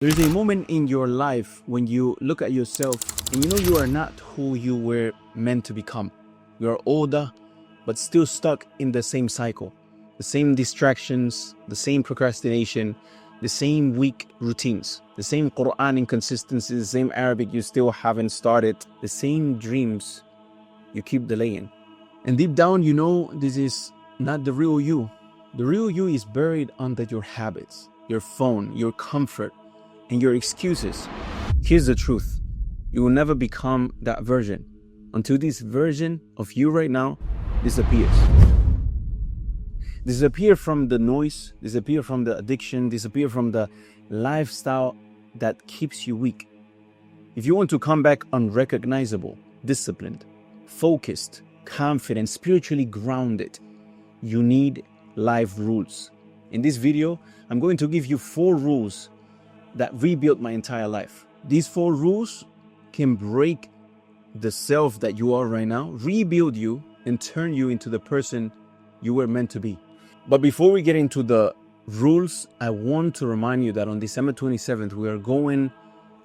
There's a moment in your life when you look at yourself and you know you are not who you were meant to become. You are older, but still stuck in the same cycle. The same distractions, the same procrastination, the same weak routines, the same Qur'an inconsistency, the same Arabic you still haven't started, the same dreams you keep delaying. And deep down, you know this is not the real you. The real you is buried under your habits, your phone, your comfort, and your excuses. Here's the truth. You will never become that version until this version of you right now disappears. Disappear from the noise, disappear from the addiction, disappear from the lifestyle that keeps you weak. If you want to come back unrecognizable, disciplined, focused, confident, spiritually grounded, you need life rules. In this video, I'm going to give you 4 rules that rebuilt my entire life. These 4 rules can break the self that you are right now, rebuild you, and turn you into the person you were meant to be. But before we get into the rules, I want to remind you that on December 27th, we are going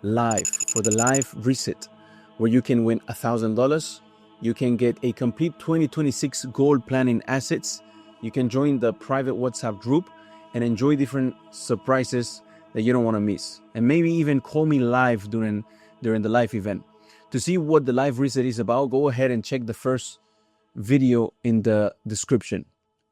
live for the live reset, where you can win $1,000. You can get a complete 2026 goal planning assets. You can join the private WhatsApp group and enjoy different surprises that you don't want to miss. And maybe even call me live during the live event. To see what the live reset is about, go ahead and check the first video in the description.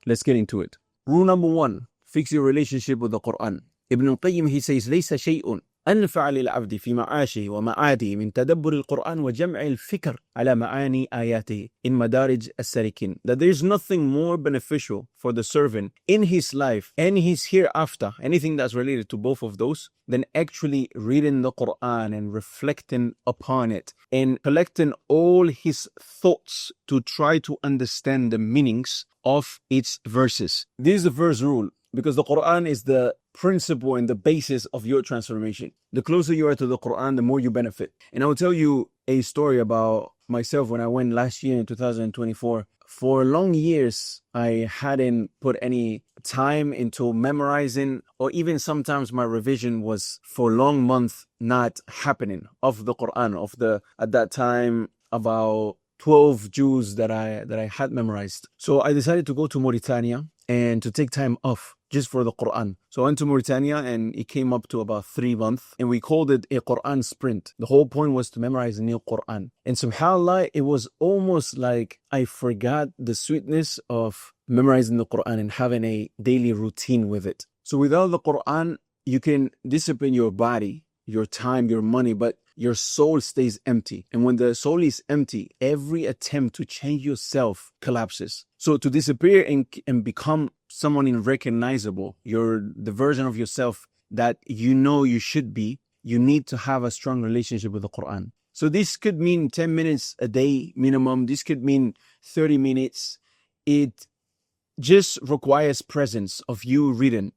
Let's get into it. Rule number 1, fix your relationship with the Qur'an. Ibn al-Qayyim, he says, ليس شيء أنفع للعبد في معاشه ومعاده من تدبر القرآن وجمع الفكر على معاني آياته in مدارج السالكين. That there is nothing more beneficial for the servant in his life and his hereafter, anything that's related to both of those, than actually reading the Quran and reflecting upon it and collecting all his thoughts to try to understand the meanings of its verses. This is the first rule, because the Quran is the principle and the basis of your transformation. The closer you are to the Quran, the more you benefit. And I will tell you a story about myself when I went last year in 2024. For long years, I hadn't put any time into memorizing, or even sometimes my revision was for long months not happening of the Quran, of the, at that time, about 12 Jews that I had memorized. So I decided to go to Mauritania and to take time off just for the Quran. So I went to Mauritania and it came up to about 3 months, and we called it a Quran sprint. The whole point was to memorize the new Quran. And subhanAllah, it was almost like I forgot the sweetness of memorizing the Quran and having a daily routine with it. So without the Quran, you can discipline your body, your time, your money, but your soul stays empty. And when the soul is empty, every attempt to change yourself collapses. So to disappear and become someone unrecognizable, the version of yourself that you know you should be, you need to have a strong relationship with the Quran. So this could mean 10 minutes a day minimum. This could mean 30 minutes. It just requires presence of you reading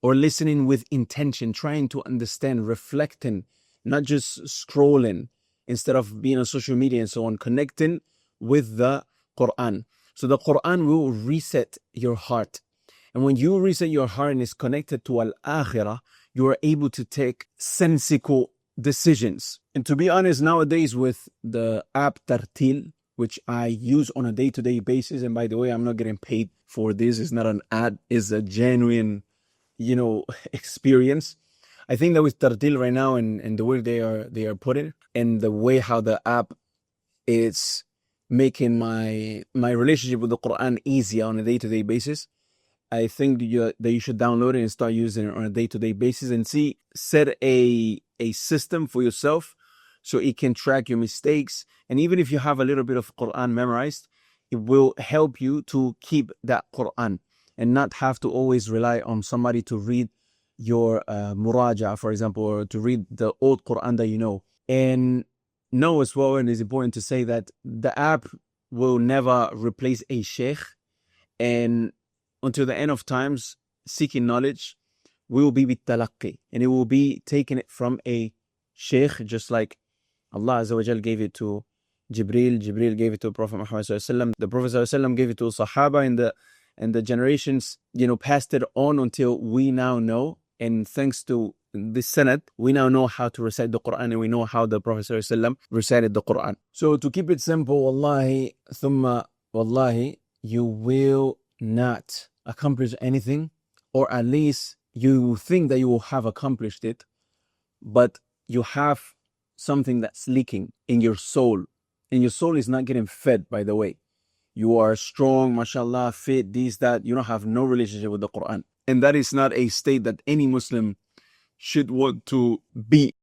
or listening with intention, trying to understand, reflecting, not just scrolling instead of being on social media and so on, connecting with the Quran. So the Quran will reset your heart. And when you reset your heart and is connected to Al-Akhirah, you are able to take sensical decisions. And to be honest, nowadays with the app Tartil, which I use on a day-to-day basis, and by the way, I'm not getting paid for this, it's not an ad, it's a genuine, experience. I think that with Tartil right now and the way they are putting it, and the way how the app is making my relationship with the Quran easier on a day-to-day basis, I think that you should download it and start using it on a day-to-day basis and set a system for yourself so it can track your mistakes. And even if you have a little bit of Quran memorized, it will help you to keep that Quran and not have to always rely on somebody to read your muraja, for example, or to read the old Quran that you know. And know as well, and it's important to say that the app will never replace a sheikh, and until the end of times, seeking knowledge will be bitalaqi, and it will be taking it from a sheikh, just like Allah Azza wa Jal gave it to Jibril gave it to Prophet Muhammad Sallallahu Alaihi Wasallam, the Prophet Sallallahu Alaihi Wasallam gave it to Sahaba, and the generations, passed it on until we now know. And thanks to this sanad, we now know how to recite the Qur'an, and we know how the Prophet ﷺ recited the Qur'an. So to keep it simple, wallahi, thumma wallahi, you will not accomplish anything, or at least you think that you will have accomplished it, but you have something that's leaking in your soul, and your soul is not getting fed, by the way. You are strong, mashallah, fit, this, that. You don't have no relationship with the Qur'an. And that is not a state that any Muslim should want to be